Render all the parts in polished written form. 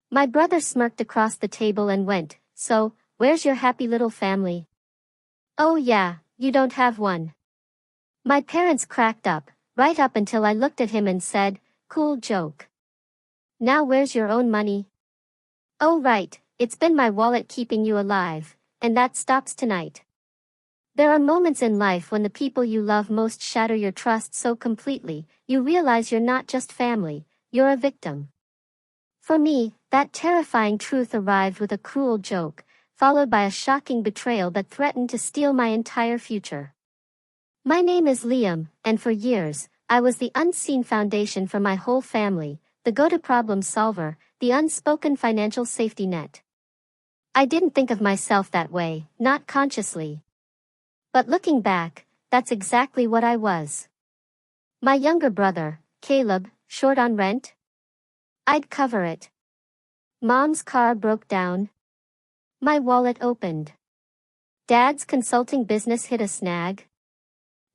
My brother smirked across the table and went, "So, where's your happy little family?" "Oh yeah, you don't have one." My parents cracked up, right up until I looked at him and said, "Cool joke. Now where's your own money?" "Oh right, it's been my wallet keeping you alive, and that stops tonight." There are moments in life when the people you love most shatter your trust so completely, you realize you're not just family, you're a victim. For me, that terrifying truth arrived with a cruel joke, followed by a shocking betrayal that threatened to steal my entire future. My name is Liam, and for years, I was the unseen foundation for my whole family, the go-to problem solver, the unspoken financial safety net. I didn't think of myself that way, not consciously. But looking back, that's exactly what I was. My younger brother, Caleb, short on rent? I'd cover it. Mom's car broke down. My wallet opened. Dad's consulting business hit a snag.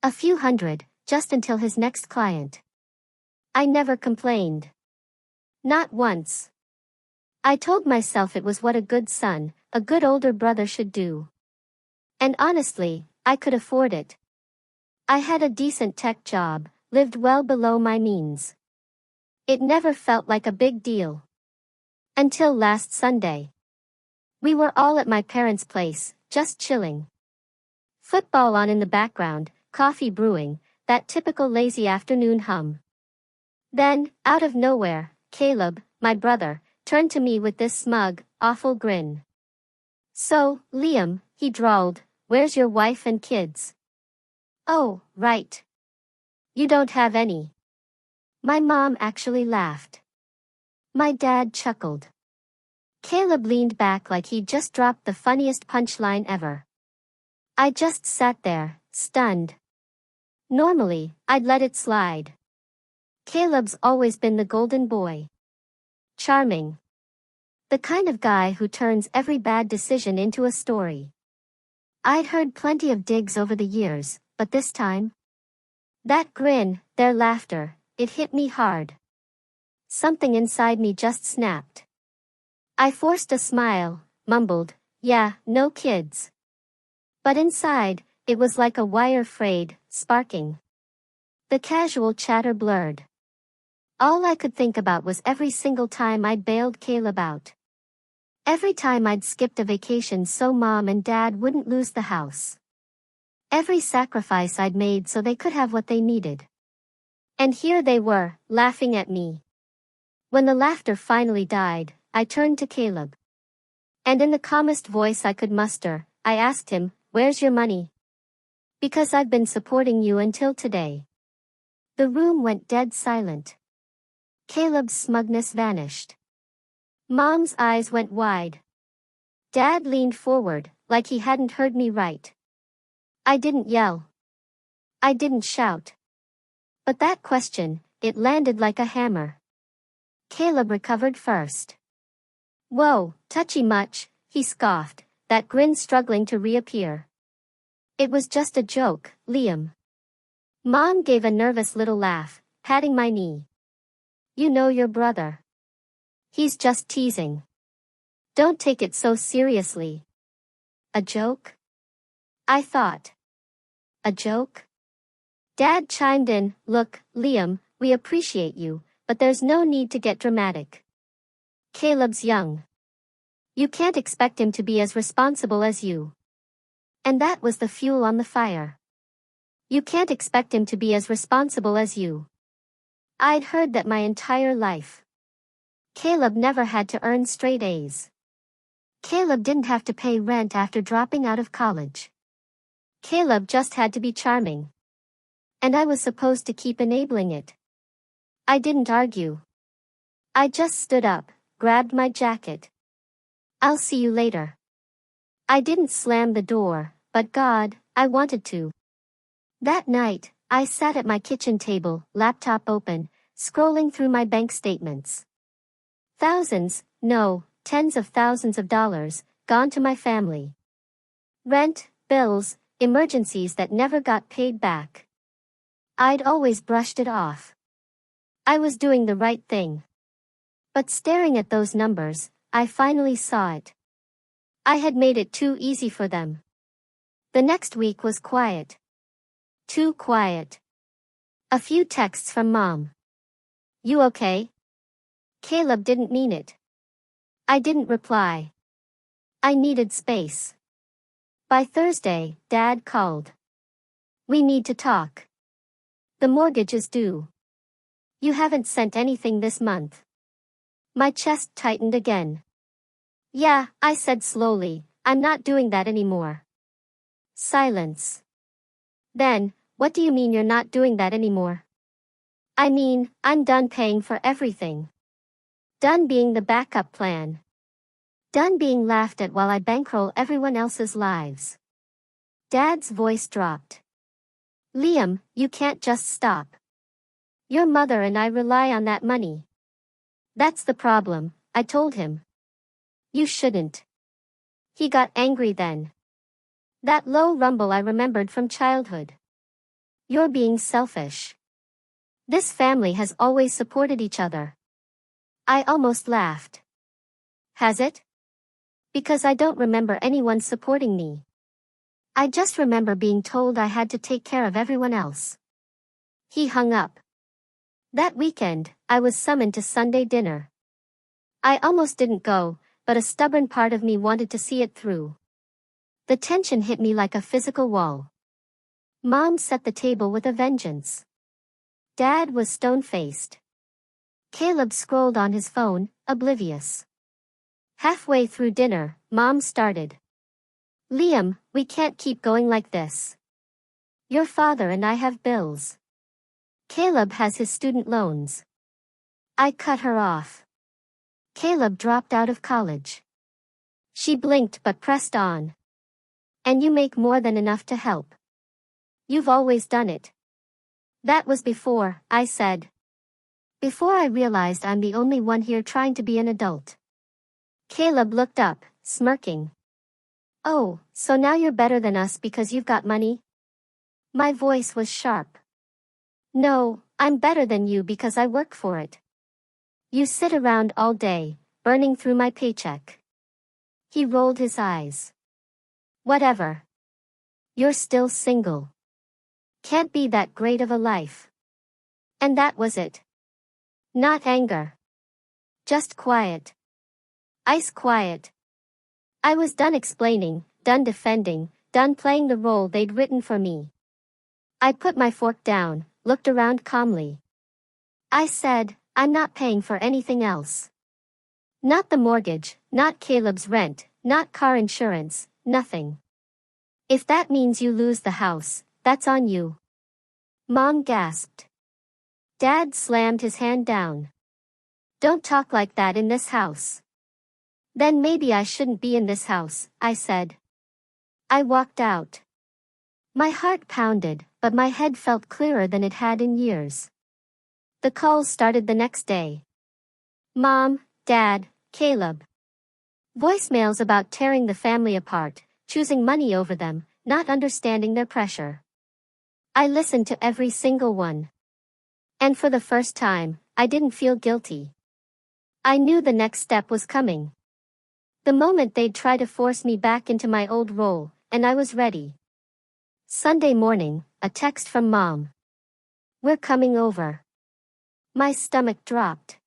A few hundred, just until his next client. I never complained. Not once. I told myself it was what a good son, a good older brother should do. And honestly, I could afford it. I had a decent tech job, lived well below my means. It never felt like a big deal. Until last Sunday. We were all at my parents' place, just chilling. Football on in the background, coffee brewing, that typical lazy afternoon hum. Then, out of nowhere, Caleb, my brother, turned to me with this smug, awful grin. "So, Liam," he drawled, "where's your wife and kids?" "Oh, right. You don't have any." My mom actually laughed. My dad chuckled. Caleb leaned back like he'd just dropped the funniest punchline ever. I just sat there, stunned. Normally, I'd let it slide. Caleb's always been the golden boy. Charming. The kind of guy who turns every bad decision into a story. I'd heard plenty of digs over the years, but this time? That grin, their laughter, it hit me hard. Something inside me just snapped. I forced a smile, mumbled, "Yeah, no kids." But inside, it was like a wire frayed, sparking. The casual chatter blurred. All I could think about was every single time I'd bailed Caleb out. Every time I'd skipped a vacation so mom and dad wouldn't lose the house. Every sacrifice I'd made so they could have what they needed. And here they were, laughing at me. When the laughter finally died, I turned to Caleb. And in the calmest voice I could muster, I asked him, "Where's your money?" "Because I've been supporting you until today." The room went dead silent. Caleb's smugness vanished. Mom's eyes went wide. Dad leaned forward, like he hadn't heard me right. I didn't yell. I didn't shout. But that question, it landed like a hammer. Caleb recovered first. "Whoa, touchy much," he scoffed, that grin struggling to reappear. "It was just a joke, Liam." Mom gave a nervous little laugh, patting my knee. "You know your brother. He's just teasing. Don't take it so seriously." "A joke?" I thought. "A joke?" Dad chimed in, "Look, Liam, we appreciate you, but there's no need to get dramatic. Caleb's young. You can't expect him to be as responsible as you." And that was the fuel on the fire. You can't expect him to be as responsible as you. I'd heard that my entire life. Caleb never had to earn straight A's. Caleb didn't have to pay rent after dropping out of college. Caleb just had to be charming. And I was supposed to keep enabling it. I didn't argue. I just stood up, grabbed my jacket. "I'll see you later." I didn't slam the door, but God, I wanted to. That night, I sat at my kitchen table, laptop open, scrolling through my bank statements. Thousands, no, tens of thousands of dollars, gone to my family. Rent, bills, emergencies that never got paid back. I'd always brushed it off. I was doing the right thing. But staring at those numbers, I finally saw it. I had made it too easy for them. The next week was quiet. Too quiet. A few texts from Mom. You okay? Caleb didn't mean it. I didn't reply. I needed space. By Thursday, Dad called. We need to talk. The mortgage is due. You haven't sent anything this month. My chest tightened again. Yeah, I said slowly, I'm not doing that anymore. Silence. Then, what do you mean you're not doing that anymore? I mean, I'm done paying for everything. Done being the backup plan. Done being laughed at while I bankroll everyone else's lives. Dad's voice dropped. Liam, you can't just stop. Your mother and I rely on that money. That's the problem, I told him. You shouldn't. He got angry then. That low rumble I remembered from childhood. You're being selfish. This family has always supported each other. I almost laughed. Has it? Because I don't remember anyone supporting me. I just remember being told I had to take care of everyone else. He hung up. That weekend, I was summoned to Sunday dinner. I almost didn't go, but a stubborn part of me wanted to see it through. The tension hit me like a physical wall. Mom set the table with a vengeance. Dad was stone-faced. Caleb scrolled on his phone, oblivious. Halfway through dinner, Mom started. Liam, we can't keep going like this. Your father and I have bills. Caleb has his student loans. I cut her off. Caleb dropped out of college. She blinked but pressed on. And you make more than enough to help. You've always done it. That was before, I said. Before I realized I'm the only one here trying to be an adult. Caleb looked up, smirking. Oh, so now you're better than us because you've got money? My voice was sharp. No, I'm better than you because I work for it. You sit around all day, burning through my paycheck. He rolled his eyes. Whatever. You're still single. Can't be that great of a life. And that was it. Not anger. Just quiet. Ice quiet. I was done explaining, done defending, done playing the role they'd written for me. I put my fork down, looked around calmly. I said, I'm not paying for anything else. Not the mortgage, not Caleb's rent, not car insurance, nothing. If that means you lose the house, that's on you. Mom gasped. Dad slammed his hand down. Don't talk like that in this house. Then maybe I shouldn't be in this house, I said. I walked out. My heart pounded, but my head felt clearer than it had in years. The calls started the next day. Mom, Dad, Caleb. Voicemails about tearing the family apart, choosing money over them, not understanding their pressure. I listened to every single one. And for the first time, I didn't feel guilty. I knew the next step was coming. The moment they'd try to force me back into my old role, and I was ready. Sunday morning, a text from Mom. We're coming over. My stomach dropped.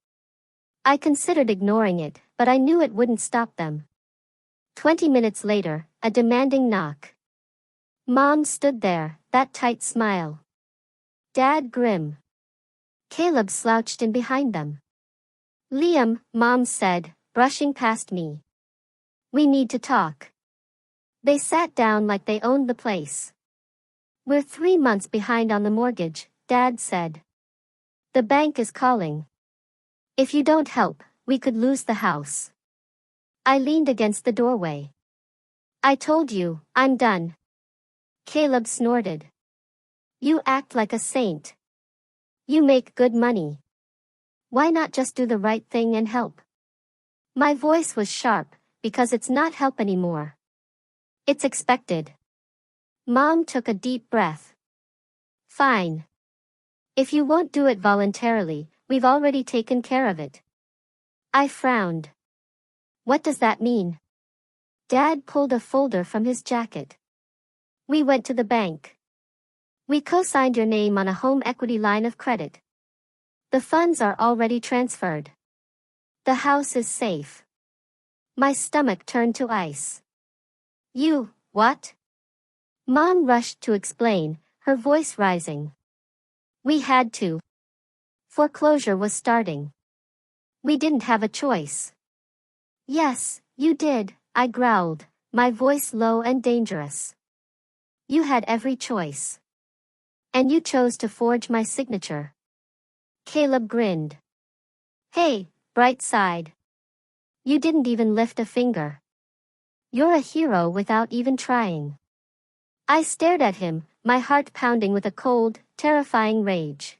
I considered ignoring it, but I knew it wouldn't stop them. 20 minutes later, a demanding knock. Mom stood there, that tight smile. Dad grim. Caleb slouched in behind them. Liam, Mom said, brushing past me. We need to talk. They sat down like they owned the place. We're 3 months behind on the mortgage, Dad said. The bank is calling. If you don't help, we could lose the house. I leaned against the doorway. I told you, I'm done. Caleb snorted. You act like a saint. You make good money. Why not just do the right thing and help? My voice was sharp, because it's not help anymore. It's expected. Mom took a deep breath. Fine. If you won't do it voluntarily, we've already taken care of it. I frowned. What does that mean? Dad pulled a folder from his jacket. We went to the bank. We co-signed your name on a home equity line of credit. The funds are already transferred. The house is safe. My stomach turned to ice. You, what? Mom rushed to explain, her voice rising. We had to. Foreclosure was starting. We didn't have a choice. Yes, you did, I growled, my voice low and dangerous. You had every choice. And you chose to forge my signature. Caleb grinned. Hey, bright side. You didn't even lift a finger. You're a hero without even trying. I stared at him, my heart pounding with a cold, terrifying rage.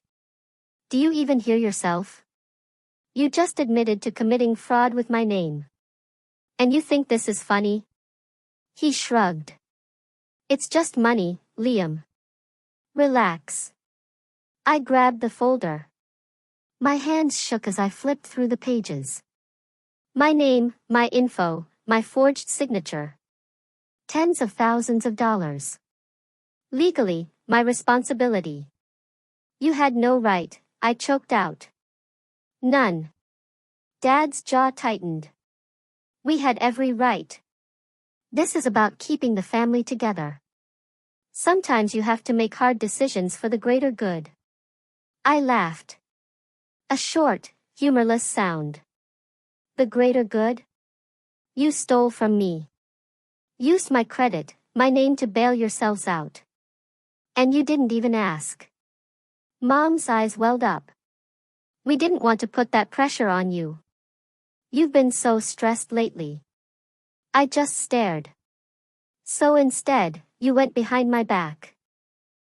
Do you even hear yourself? You just admitted to committing fraud with my name. And you think this is funny? He shrugged. It's just money, Liam. Relax. I grabbed the folder. My hands shook as I flipped through the pages. My name, my info, my forged signature. Tens of thousands of dollars. Legally, my responsibility. You had no right, I choked out. None. Dad's jaw tightened. We had every right. This is about keeping the family together. Sometimes you have to make hard decisions for the greater good. I laughed. A short, humorless sound. The greater good? You stole from me. Used my credit, my name to bail yourselves out. And you didn't even ask. Mom's eyes welled up. We didn't want to put that pressure on you. You've been so stressed lately. I just stared. So instead, you went behind my back.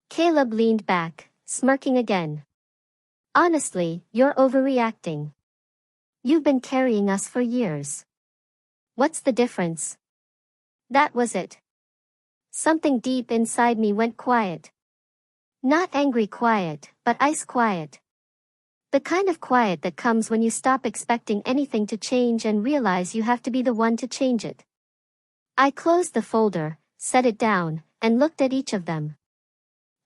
Caleb leaned back, smirking again. Honestly, you're overreacting. You've been carrying us for years. What's the difference? That was it. Something deep inside me went quiet. Not angry quiet, but ice quiet. The kind of quiet that comes when you stop expecting anything to change and realize you have to be the one to change it. I closed the folder, set it down, and looked at each of them.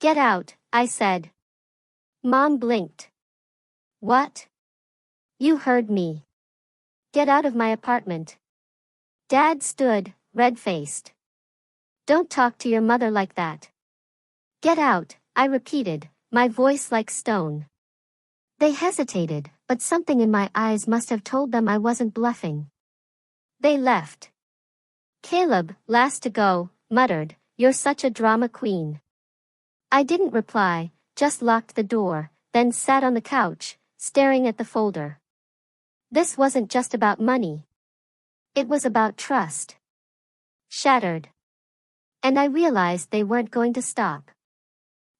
Get out, I said. Mom blinked. What? You heard me. Get out of my apartment. Dad stood, red-faced. Don't talk to your mother like that. Get out, I repeated, my voice like stone. They hesitated, but something in my eyes must have told them I wasn't bluffing. They left. Caleb, last to go, muttered, "You're such a drama queen." I didn't reply, just locked the door, then sat on the couch, staring at the folder. This wasn't just about money. It was about trust. Shattered. And I realized they weren't going to stop.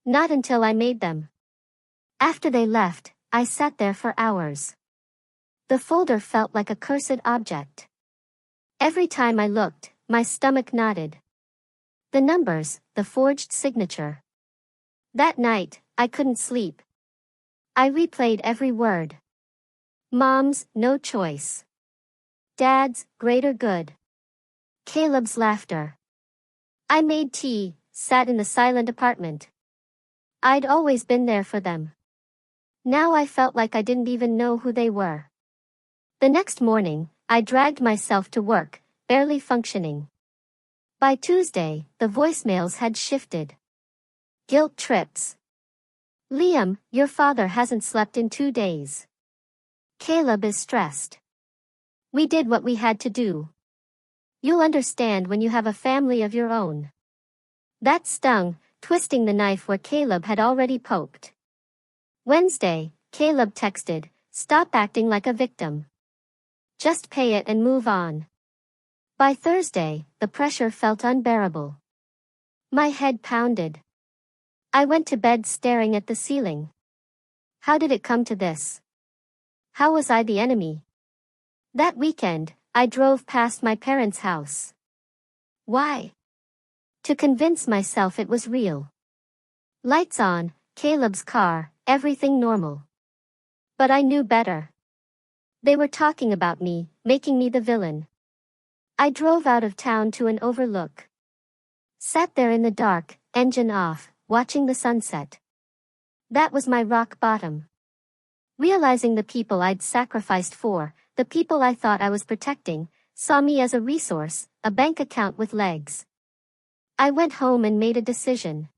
Not until I made them. After they left, I sat there for hours. The folder felt like a cursed object. Every time I looked, my stomach knotted. The numbers, the forged signature. That night, I couldn't sleep. I replayed every word. Mom's, no choice. Dad's, greater good. Caleb's laughter. I made tea, sat in the silent apartment. I'd always been there for them. Now I felt like I didn't even know who they were. The next morning, I dragged myself to work, barely functioning. By Tuesday, the voicemails had shifted. Guilt trips. Liam, your father hasn't slept in 2 days. Caleb is stressed. We did what we had to do. You'll understand when you have a family of your own. That stung, twisting the knife where Caleb had already poked. Wednesday, Caleb texted, "Stop acting like a victim. Just pay it and move on." By Thursday, the pressure felt unbearable. My head pounded. I went to bed staring at the ceiling. How did it come to this? How was I the enemy? That weekend, I drove past my parents' house. Why? To convince myself it was real. Lights on, Caleb's car, everything normal. But I knew better. They were talking about me, making me the villain. I drove out of town to an overlook. Sat there in the dark, engine off, watching the sunset. That was my rock bottom. Realizing the people I'd sacrificed for, the people I thought I was protecting, saw me as a resource, a bank account with legs. I went home and made a decision.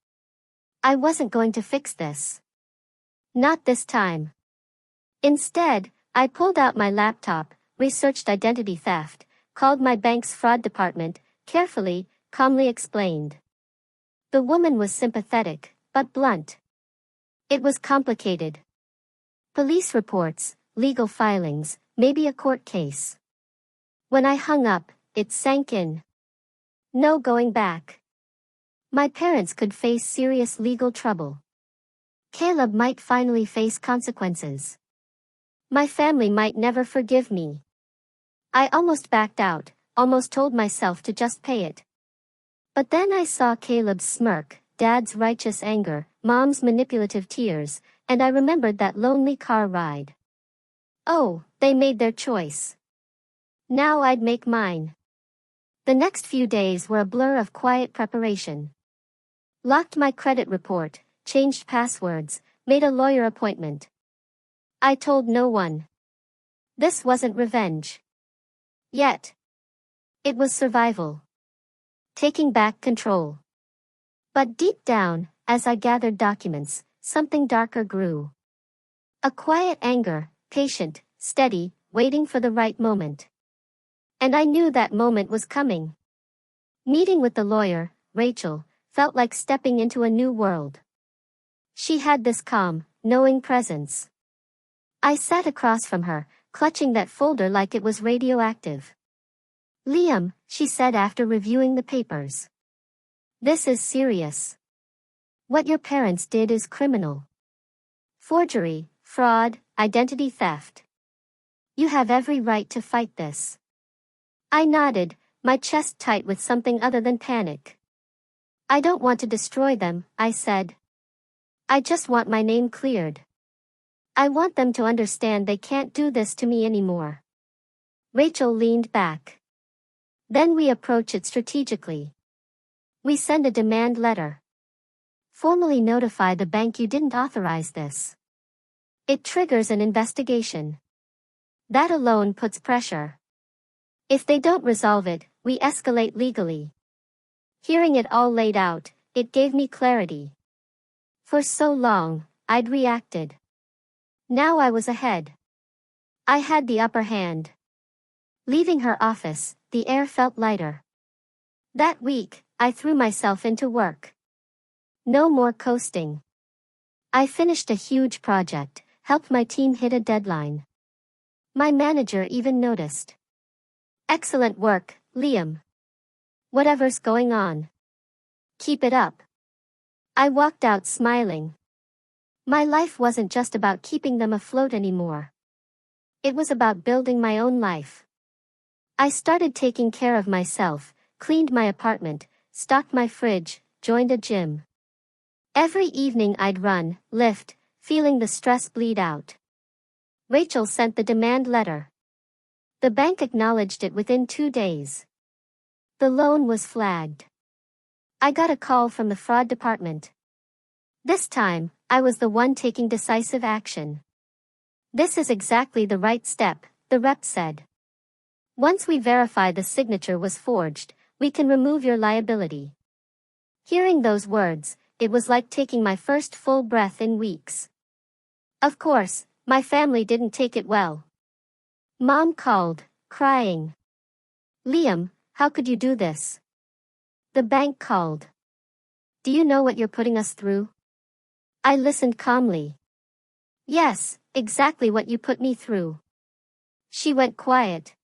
I wasn't going to fix this. Not this time. Instead, I pulled out my laptop, researched identity theft, called my bank's fraud department, carefully, calmly explained. The woman was sympathetic, but blunt. It was complicated. Police reports, legal filings, maybe a court case. When I hung up, it sank in. No going back. My parents could face serious legal trouble. Caleb might finally face consequences. My family might never forgive me. I almost backed out, almost told myself to just pay it. But then I saw Caleb's smirk, Dad's righteous anger, Mom's manipulative tears, and I remembered that lonely car ride. Oh, they made their choice. Now I'd make mine. The next few days were a blur of quiet preparation. Locked my credit report, changed passwords, made a lawyer appointment. I told no one. This wasn't revenge. Yet. It was survival. Taking back control. But deep down, as I gathered documents, something darker grew. A quiet anger, patient, steady, waiting for the right moment. And I knew that moment was coming. Meeting with the lawyer, Rachel, felt like stepping into a new world. She had this calm, knowing presence. I sat across from her, clutching that folder like it was radioactive. Liam, she said after reviewing the papers. This is serious. What your parents did is criminal. Forgery, fraud, identity theft. You have every right to fight this. I nodded, my chest tight with something other than panic. I don't want to destroy them, I said. I just want my name cleared. I want them to understand they can't do this to me anymore. Rachel leaned back. Then we approach it strategically. We send a demand letter. Formally notify the bank you didn't authorize this. It triggers an investigation. That alone puts pressure. If they don't resolve it, we escalate legally. Hearing it all laid out, it gave me clarity. For so long, I'd reacted. Now I was ahead. I had the upper hand. Leaving her office, the air felt lighter. That week, I threw myself into work. No more coasting. I finished a huge project, helped my team hit a deadline. My manager even noticed. Excellent work, Liam. Whatever's going on. Keep it up. I walked out smiling. My life wasn't just about keeping them afloat anymore. It was about building my own life. I started taking care of myself, cleaned my apartment, stocked my fridge, joined a gym. Every evening I'd run, lift, feeling the stress bleed out. Rachel sent the demand letter. The bank acknowledged it within 2 days. The loan was flagged. I got a call from the fraud department. This time, I was the one taking decisive action. This is exactly the right step, the rep said. Once we verify the signature was forged, we can remove your liability. Hearing those words, it was like taking my first full breath in weeks. Of course, my family didn't take it well. Mom called, crying. Liam, how could you do this? The bank called. Do you know what you're putting us through? I listened calmly. Yes, exactly what you put me through. She went quiet.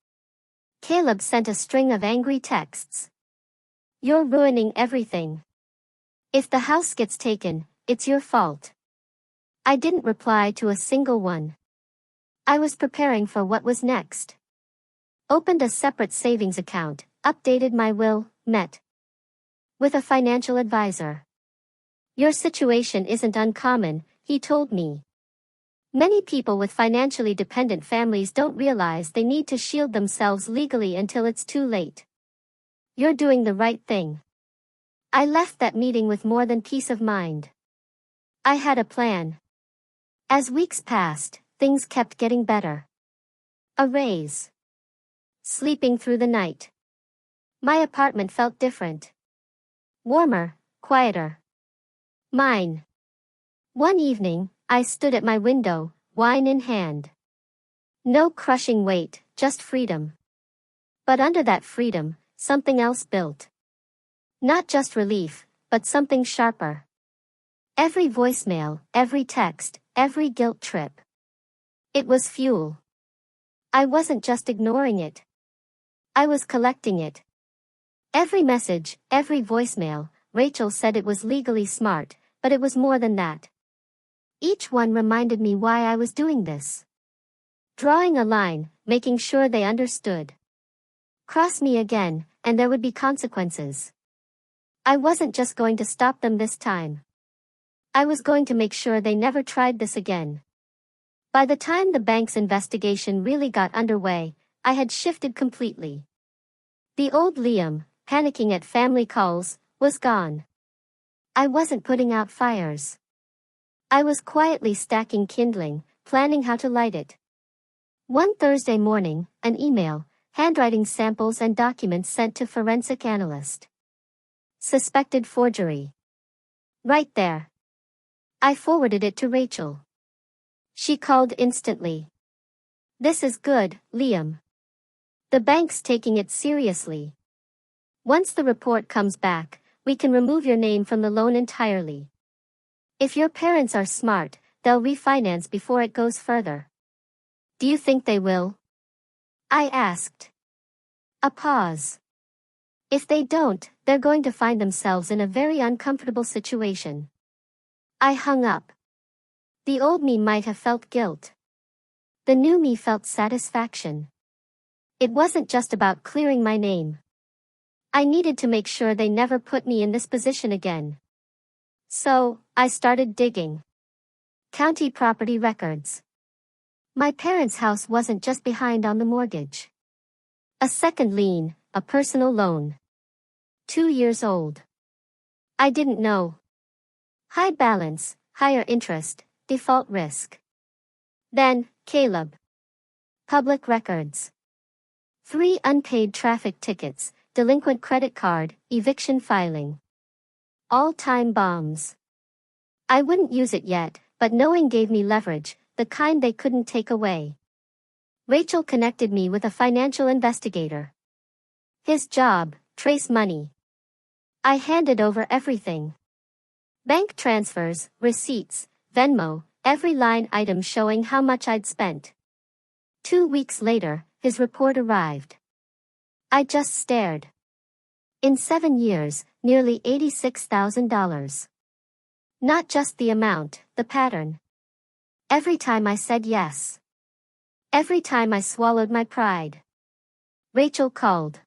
Caleb sent a string of angry texts. You're ruining everything. If the house gets taken, it's your fault. I didn't reply to a single one. I was preparing for what was next. Opened a separate savings account, updated my will, met with a financial advisor. Your situation isn't uncommon, he told me. Many people with financially dependent families don't realize they need to shield themselves legally until it's too late. You're doing the right thing. I left that meeting with more than peace of mind. I had a plan. As weeks passed, things kept getting better. A raise. Sleeping through the night. My apartment felt different. Warmer, quieter. Mine. One evening, I stood at my window, wine in hand. No crushing weight, just freedom. But under that freedom, something else built. Not just relief, but something sharper. Every voicemail, every text, every guilt trip. It was fuel. I wasn't just ignoring it. I was collecting it. Every message, every voicemail, Rachel said it was legally smart, but it was more than that. Each one reminded me why I was doing this. Drawing a line, making sure they understood. Cross me again, and there would be consequences. I wasn't just going to stop them this time. I was going to make sure they never tried this again. By the time the bank's investigation really got underway, I had shifted completely. The old Liam, panicking at family calls, was gone. I wasn't putting out fires. I was quietly stacking kindling, planning how to light it. One Thursday morning, an email, handwriting samples and documents sent to forensic analyst. Suspected forgery. Right there. I forwarded it to Rachel. She called instantly. This is good, Liam. The bank's taking it seriously. Once the report comes back, we can remove your name from the loan entirely. If your parents are smart, they'll refinance before it goes further. Do you think they will? I asked. A pause. If they don't, they're going to find themselves in a very uncomfortable situation. I hung up. The old me might have felt guilt. The new me felt satisfaction. It wasn't just about clearing my name. I needed to make sure they never put me in this position again. So, I started digging. County property records. My parents' house wasn't just behind on the mortgage. A second lien, a personal loan. 2 years old. I didn't know. High balance, higher interest, default risk. Then, Caleb. Public records. 3 unpaid traffic tickets, delinquent credit card, eviction filing. All time bombs. I wouldn't use it yet, but knowing gave me leverage, the kind they couldn't take away. Rachel connected me with a financial investigator. His job, trace money. I handed over everything. Bank transfers, receipts, Venmo, every line item showing how much I'd spent. 2 weeks later, his report arrived. I just stared. In 7 years, nearly $86,000. Not just the amount, the pattern. Every time I said yes. Every time I swallowed my pride. Rachel called.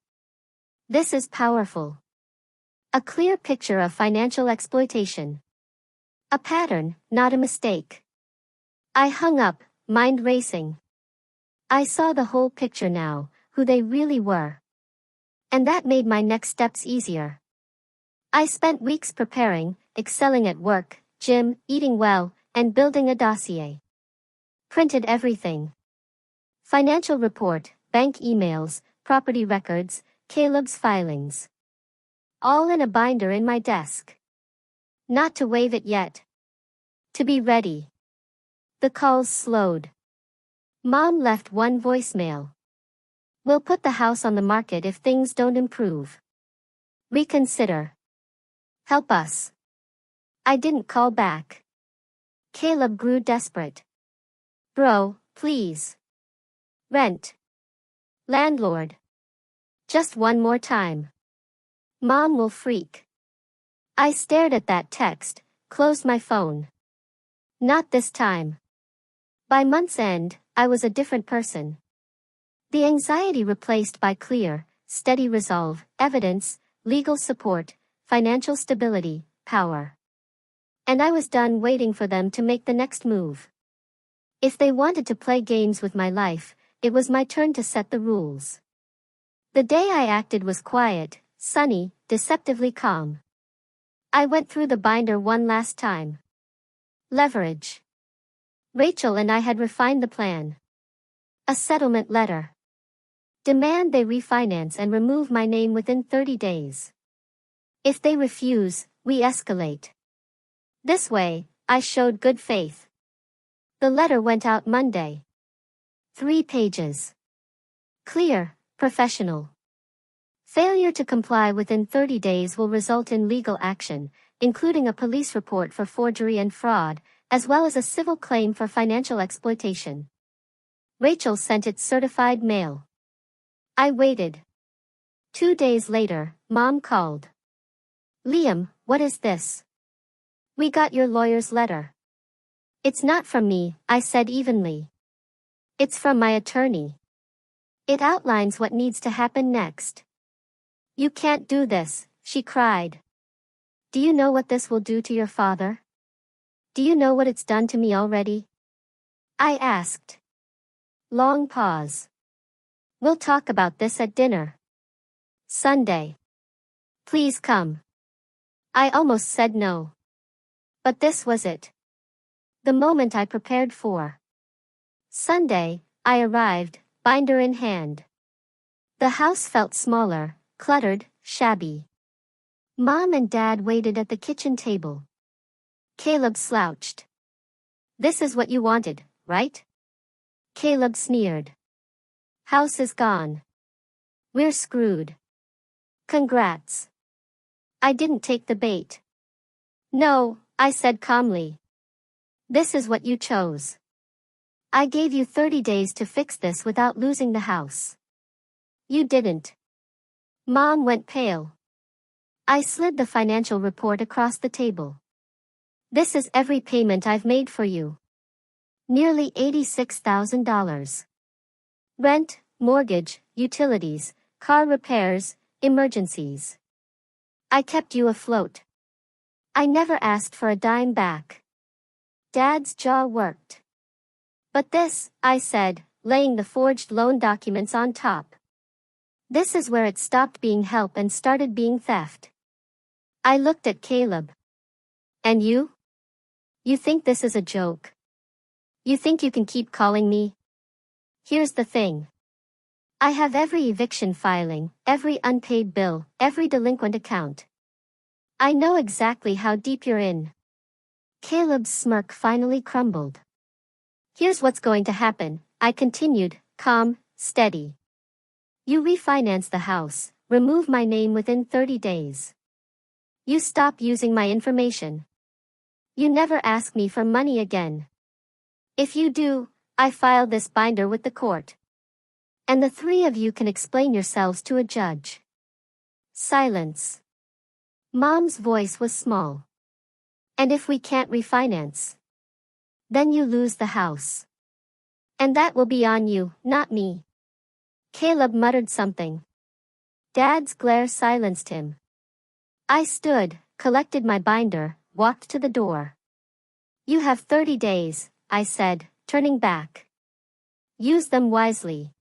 This is powerful. A clear picture of financial exploitation. A pattern, not a mistake. I hung up, mind racing. I saw the whole picture now, who they really were. And that made my next steps easier. I spent weeks preparing, excelling at work, gym, eating well, and building a dossier. Printed everything. Financial report, bank emails, property records, Caleb's filings. All in a binder in my desk. Not to wave it yet. To be ready. The calls slowed. Mom left one voicemail. We'll put the house on the market if things don't improve. Reconsider. Help us. I didn't call back. Caleb grew desperate. Bro, please. Rent. Landlord. Just one more time. Mom will freak. I stared at that text, closed my phone. Not this time. By month's end, I was a different person. The anxiety replaced by clear, steady resolve, evidence, legal support, financial stability, power. And I was done waiting for them to make the next move. If they wanted to play games with my life, it was my turn to set the rules. The day I acted was quiet, sunny, deceptively calm. I went through the binder one last time. Leverage. Rachel and I had refined the plan. A settlement letter. Demand they refinance and remove my name within 30 days. If they refuse, we escalate. This way, I showed good faith. The letter went out Monday. 3 pages. Clear, professional. Failure to comply within 30 days will result in legal action, including a police report for forgery and fraud, as well as a civil claim for financial exploitation. Rachel sent it certified mail. I waited. 2 days later, Mom called. Liam, what is this? We got your lawyer's letter. It's not from me, I said evenly. It's from my attorney. It outlines what needs to happen next. You can't do this, she cried. Do you know what this will do to your father? Do you know what it's done to me already? I asked. Long pause. We'll talk about this at dinner. Sunday. Please come. I almost said no. But this was it. The moment I prepared for. Sunday, I arrived, binder in hand. The house felt smaller, cluttered, shabby. Mom and Dad waited at the kitchen table. Caleb slouched. This is what you wanted, right? Caleb sneered. House is gone. We're screwed. Congrats. I didn't take the bait. No, I said calmly. This is what you chose. I gave you 30 days to fix this without losing the house. You didn't. Mom went pale. I slid the financial report across the table. This is every payment I've made for you. Nearly $86,000. Rent, mortgage, utilities, car repairs, emergencies. I kept you afloat. I never asked for a dime back. Dad's jaw worked. But this, I said, laying the forged loan documents on top. This is where it stopped being help and started being theft. I looked at Caleb. And you? You think this is a joke? You think you can keep calling me? Here's the thing. I have every eviction filing, every unpaid bill, every delinquent account. I know exactly how deep you're in. Caleb's smirk finally crumbled. Here's what's going to happen, I continued, calm, steady. You refinance the house, remove my name within 30 days. You stop using my information. You never ask me for money again. If you do, I file this binder with the court. And the 3 of you can explain yourselves to a judge. Silence. Mom's voice was small. And if we can't refinance? Then you lose the house. And that will be on you, not me. Caleb muttered something. Dad's glare silenced him. I stood, collected my binder, walked to the door. You have 30 days, I said, turning back. Use them wisely.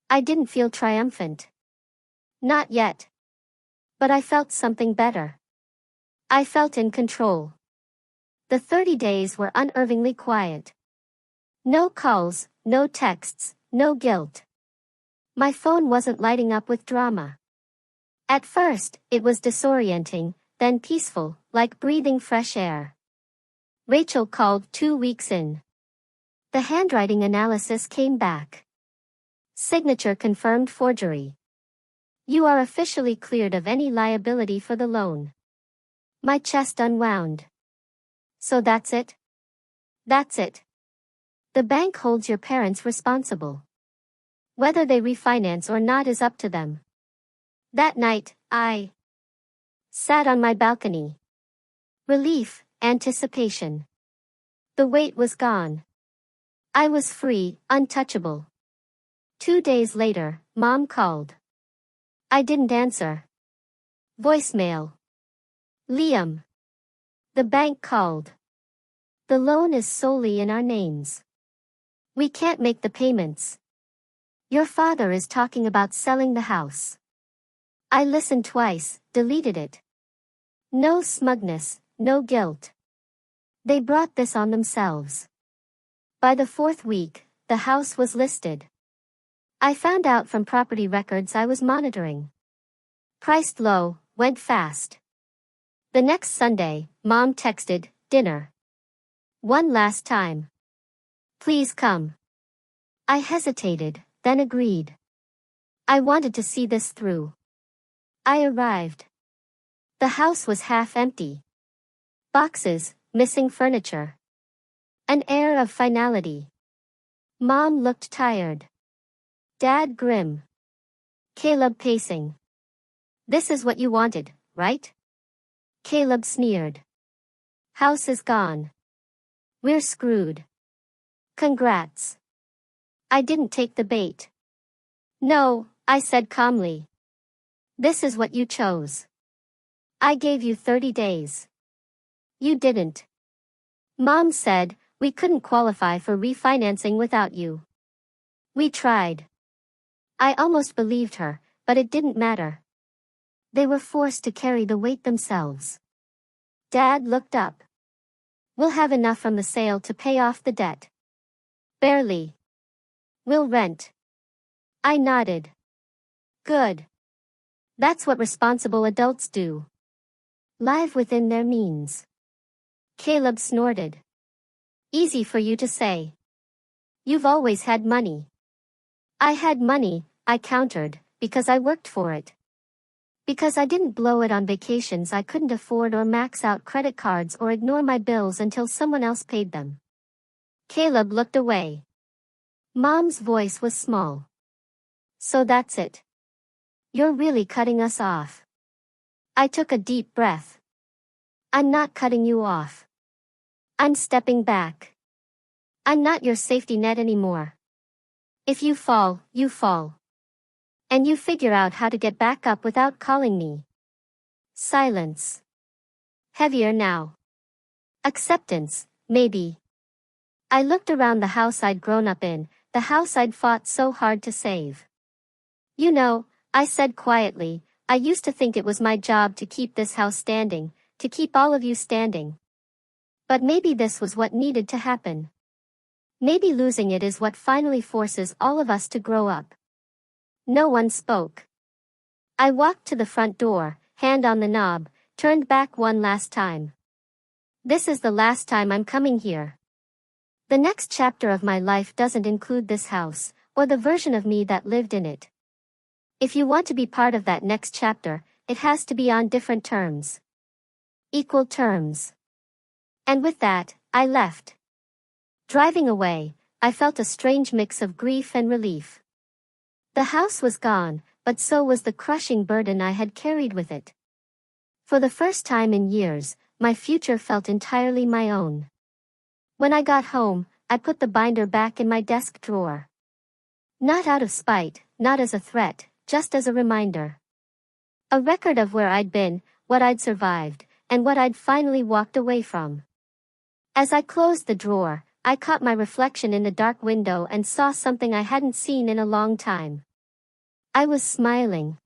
I didn't feel triumphant. Not yet. But I felt something better. I felt in control. The 30 days were unnervingly quiet. No calls, no texts, no guilt. My phone wasn't lighting up with drama. At first, it was disorienting, then peaceful, like breathing fresh air. Rachel called 2 weeks in. The handwriting analysis came back. Signature confirmed forgery. You are officially cleared of any liability for the loan. My chest unwound. So that's it? That's it. The bank holds your parents responsible. Whether they refinance or not is up to them. That night, I sat on my balcony. Relief, anticipation. The weight was gone. I was free, untouchable. 2 days later, Mom called. I didn't answer. Voicemail. Liam. The bank called. The loan is solely in our names. We can't make the payments. Your father is talking about selling the house. I listened twice, deleted it. No smugness, no guilt. They brought this on themselves. By the 4th week, the house was listed. I found out from property records I was monitoring. Priced low, went fast. The next Sunday, Mom texted, dinner. One last time. Please come. I hesitated, then agreed. I wanted to see this through. I arrived. The house was half empty. Boxes, missing furniture. An air of finality. Mom looked tired. Dad grim. Caleb pacing. This is what you wanted, right? Caleb sneered. House is gone. We're screwed. Congrats. I didn't take the bait. No, I said calmly. This is what you chose. I gave you 30 days. You didn't. Mom said, we couldn't qualify for refinancing without you. We tried. I almost believed her, but it didn't matter. They were forced to carry the weight themselves. Dad looked up. We'll have enough from the sale to pay off the debt. Barely. We'll rent. I nodded. Good. That's what responsible adults do. Live within their means. Caleb snorted. Easy for you to say. You've always had money. I had money, I countered, because I worked for it. Because I didn't blow it on vacations I couldn't afford or max out credit cards or ignore my bills until someone else paid them. Caleb looked away. Mom's voice was small. So that's it. You're really cutting us off. I took a deep breath. I'm not cutting you off. I'm stepping back. I'm not your safety net anymore. If you fall, you fall. And you figure out how to get back up without calling me. Silence. Heavier now. Acceptance, maybe. I looked around the house I'd grown up in, the house I'd fought so hard to save. You know, I said quietly, I used to think it was my job to keep this house standing, to keep all of you standing. But maybe this was what needed to happen. Maybe losing it is what finally forces all of us to grow up. No one spoke. I walked to the front door, hand on the knob, turned back one last time. This is the last time I'm coming here. The next chapter of my life doesn't include this house, or the version of me that lived in it. If you want to be part of that next chapter, it has to be on different terms. Equal terms. And with that, I left. Driving away, I felt a strange mix of grief and relief. The house was gone, but so was the crushing burden I had carried with it. For the first time in years, my future felt entirely my own. When I got home, I put the binder back in my desk drawer. Not out of spite, not as a threat, just as a reminder. A record of where I'd been, what I'd survived, and what I'd finally walked away from. As I closed the drawer, I caught my reflection in the dark window and saw something I hadn't seen in a long time. I was smiling.